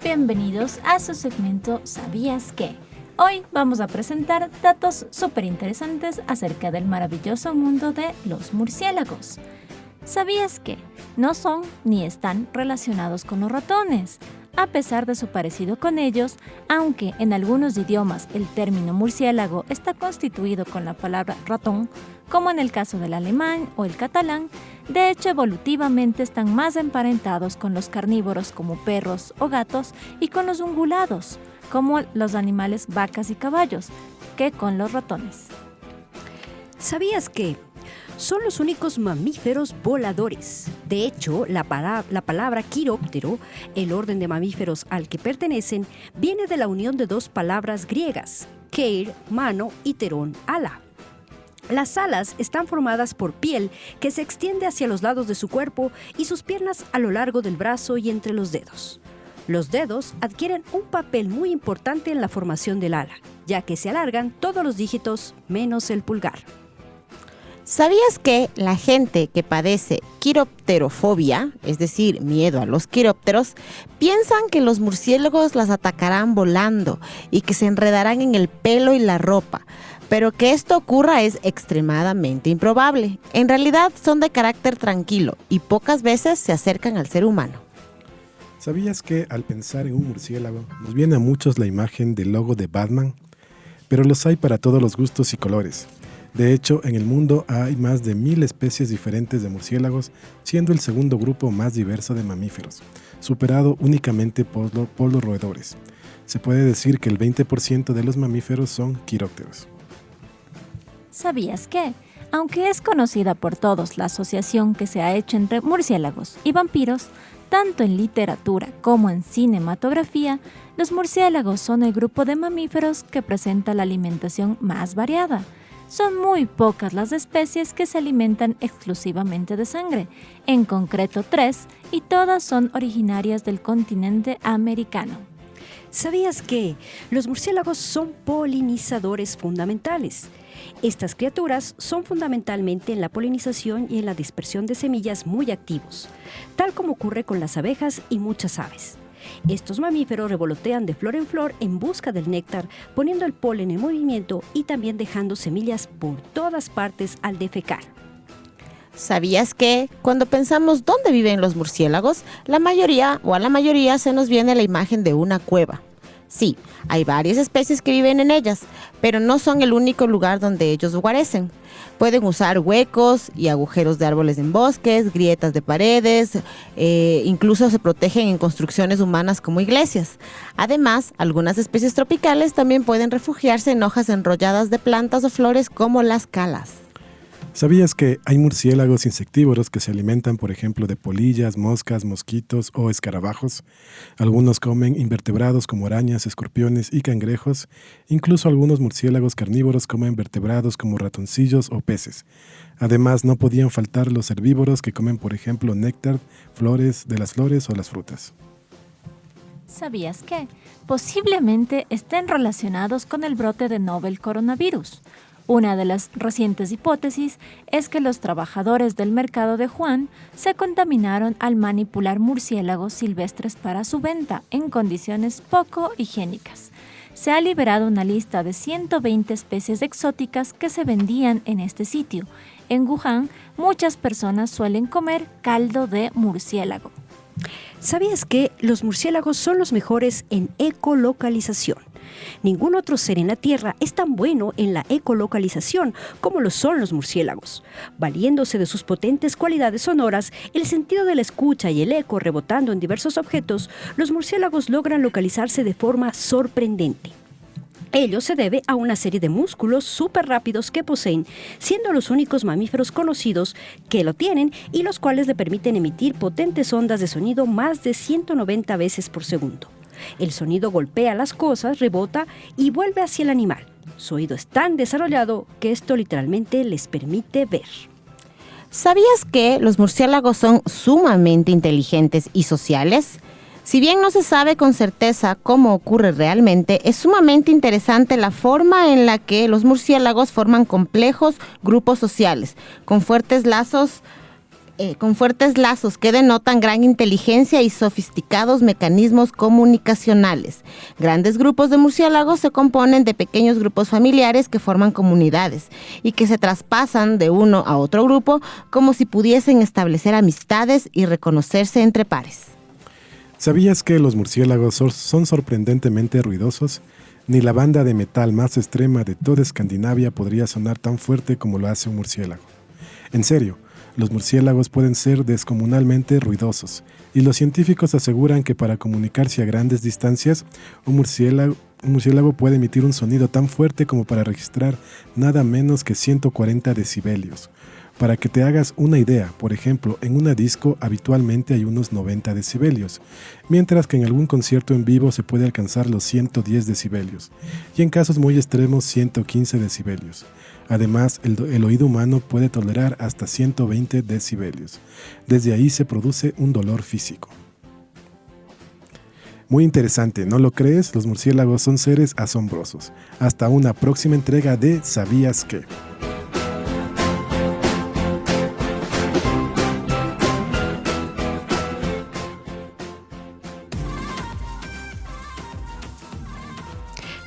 Bienvenidos a su segmento ¿Sabías qué? Hoy vamos a presentar datos súper interesantes acerca del maravilloso mundo de los murciélagos. ¿Sabías que no son ni están relacionados con los ratones? a pesar de su parecido con ellos, aunque en algunos idiomas el término murciélago está constituido con la palabra ratón, como en el caso del alemán o el catalán, de hecho evolutivamente están más emparentados con los carnívoros como perros o gatos y con los ungulados, como los animales vacas y caballos, que con los ratones. ¿Sabías que son los únicos mamíferos voladores? De hecho, la palabra quiróptero, el orden de mamíferos al que pertenecen, viene de la unión de dos palabras griegas, keir, mano, y terón, ala. Las alas están formadas por piel que se extiende hacia los lados de su cuerpo y sus piernas a lo largo del brazo y entre los dedos. Los dedos adquieren un papel muy importante en la formación del ala, ya que se alargan todos los dígitos menos el pulgar. ¿Sabías que la gente que padece quiropterofobia, es decir, miedo a los quirópteros, piensan que los murciélagos las atacarán volando y que se enredarán en el pelo y la ropa? Pero que esto ocurra es extremadamente improbable. En realidad son de carácter tranquilo y pocas veces se acercan al ser humano. ¿Sabías que al pensar en un murciélago nos viene a muchos la imagen del logo de Batman? Pero los hay para todos los gustos y colores. De hecho, en el mundo hay más de 1000 especies diferentes de murciélagos, siendo el segundo grupo más diverso de mamíferos, superado únicamente por los roedores. Se puede decir que el 20% de los mamíferos son quirópteros. ¿Sabías que, aunque es conocida por todos la asociación que se ha hecho entre murciélagos y vampiros, tanto en literatura como en cinematografía, los murciélagos son el grupo de mamíferos que presenta la alimentación más variada? Son muy pocas las especies que se alimentan exclusivamente de sangre, en concreto 3, y todas son originarias del continente americano. ¿Sabías que los murciélagos son polinizadores fundamentales? Estas criaturas son fundamentalmente en la polinización y en la dispersión de semillas muy activos, tal como ocurre con las abejas y muchas aves. Estos mamíferos revolotean de flor en busca del néctar, poniendo el polen en movimiento y también dejando semillas por todas partes al defecar. ¿Sabías que cuando pensamos dónde viven los murciélagos, a la mayoría se nos viene la imagen de una cueva? Sí, hay varias especies que viven en ellas, pero no son el único lugar donde ellos guarecen. Pueden usar huecos y agujeros de árboles en bosques, grietas de paredes, incluso se protegen en construcciones humanas como iglesias. Además, algunas especies tropicales también pueden refugiarse en hojas enrolladas de plantas o flores como las calas. ¿Sabías que hay murciélagos insectívoros que se alimentan, por ejemplo, de polillas, moscas, mosquitos o escarabajos? Algunos comen invertebrados como arañas, escorpiones y cangrejos. Incluso algunos murciélagos carnívoros comen vertebrados como ratoncillos o peces. Además, no podían faltar los herbívoros que comen, por ejemplo, néctar, flores de las flores o las frutas. ¿Sabías que posiblemente estén relacionados con el brote de novel coronavirus? Una de las recientes hipótesis es que los trabajadores del mercado de Wuhan se contaminaron al manipular murciélagos silvestres para su venta en condiciones poco higiénicas. Se ha liberado una lista de 120 especies exóticas que se vendían en este sitio. En Wuhan, muchas personas suelen comer caldo de murciélago. ¿Sabías que los murciélagos son los mejores en ecolocalización? Ningún otro ser en la Tierra es tan bueno en la ecolocalización como lo son los murciélagos. Valiéndose de sus potentes cualidades sonoras, el sentido de la escucha y el eco rebotando en diversos objetos, los murciélagos logran localizarse de forma sorprendente. Ello se debe a una serie de músculos súper rápidos que poseen, siendo los únicos mamíferos conocidos que lo tienen y los cuales le permiten emitir potentes ondas de sonido más de 190 veces por segundo. El sonido golpea las cosas, rebota y vuelve hacia el animal. Su oído es tan desarrollado que esto literalmente les permite ver. ¿Sabías que los murciélagos son sumamente inteligentes y sociales? Si bien no se sabe con certeza cómo ocurre realmente, es sumamente interesante la forma en la que los murciélagos forman complejos grupos sociales, con fuertes lazos que denotan gran inteligencia y sofisticados mecanismos comunicacionales. Grandes grupos de murciélagos se componen de pequeños grupos familiares que forman comunidades y que se traspasan de uno a otro grupo como si pudiesen establecer amistades y reconocerse entre pares. ¿Sabías que los murciélagos son sorprendentemente ruidosos? Ni la banda de metal más extrema de toda Escandinavia podría sonar tan fuerte como lo hace un murciélago. En serio, los murciélagos pueden ser descomunalmente ruidosos, y los científicos aseguran que para comunicarse a grandes distancias, un murciélago puede emitir un sonido tan fuerte como para registrar nada menos que 140 decibelios. Para que te hagas una idea, por ejemplo, en una disco habitualmente hay unos 90 decibelios, mientras que en algún concierto en vivo se puede alcanzar los 110 decibelios, y en casos muy extremos 115 decibelios. Además, el oído humano puede tolerar hasta 120 decibelios. Desde ahí se produce un dolor físico. Muy interesante, ¿no lo crees? Los murciélagos son seres asombrosos. Hasta una próxima entrega de ¿Sabías qué?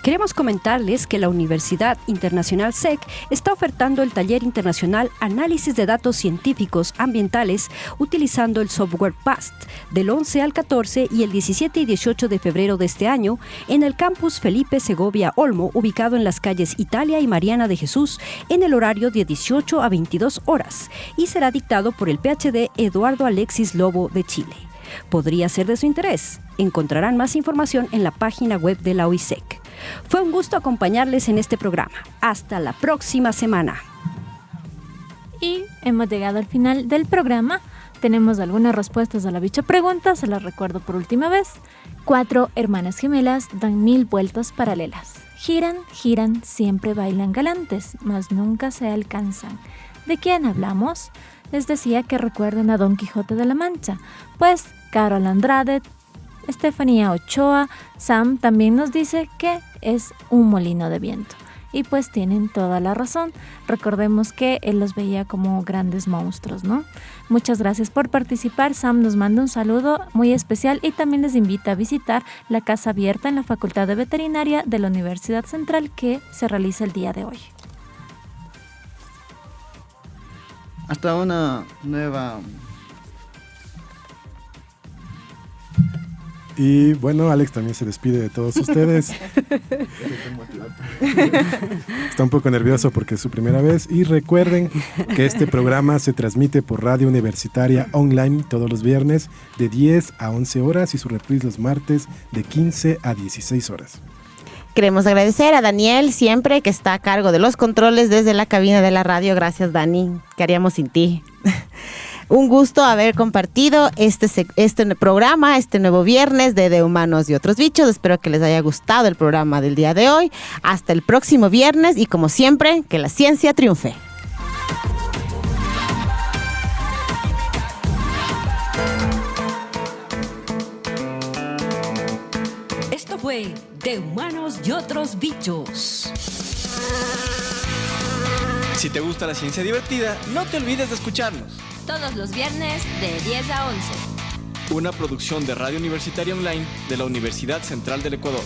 Queremos comentarles que la Universidad Internacional SEC está ofertando el taller internacional Análisis de Datos Científicos Ambientales utilizando el software PAST del 11 al 14 y el 17 y 18 de febrero de este año en el campus Felipe Segovia Olmo, ubicado en las calles Italia y Mariana de Jesús, en el horario de 18 a 22 horas, y será dictado por el PhD Eduardo Alexis Lobo de Chile. Podría ser de su interés. Encontrarán más información en la página web de la OISEC. Fue un gusto acompañarles en este programa. Hasta la próxima semana. Y hemos llegado al final del programa. Tenemos algunas respuestas a la bicho pregunta, se las recuerdo por última vez. 4 hermanas gemelas dan 1000 vueltas paralelas. Giran, giran, siempre bailan galantes, mas nunca se alcanzan. ¿De quién hablamos? Les decía que recuerden a Don Quijote de la Mancha. Pues Carol Andrade, Estefanía Ochoa, Sam también nos dice que es un molino de viento. Y pues tienen toda la razón. Recordemos que él los veía como grandes monstruos, ¿no? Muchas gracias por participar. Sam nos manda un saludo muy especial y también les invita a visitar la casa abierta en la Facultad de Veterinaria de la Universidad Central que se realiza el día de hoy. Hasta una nueva... Y bueno, Alex también se despide de todos ustedes. Está un poco nervioso porque es su primera vez. Y recuerden que este programa se transmite por Radio Universitaria Online todos los viernes de 10 a 11 horas y su reprise los martes de 15 a 16 horas. Queremos agradecer a Daniel siempre que está a cargo de los controles desde la cabina de la radio. Gracias, Dani. ¿Qué haríamos sin ti? Un gusto haber compartido este programa, este nuevo viernes de Humanos y Otros Bichos. Espero que les haya gustado el programa del día de hoy. Hasta el próximo viernes y como siempre, que la ciencia triunfe. Esto fue De Humanos y Otros Bichos. Si te gusta la ciencia divertida, no te olvides de escucharnos. Todos los viernes de 10 a 11. Una producción de Radio Universitaria Online de la Universidad Central del Ecuador.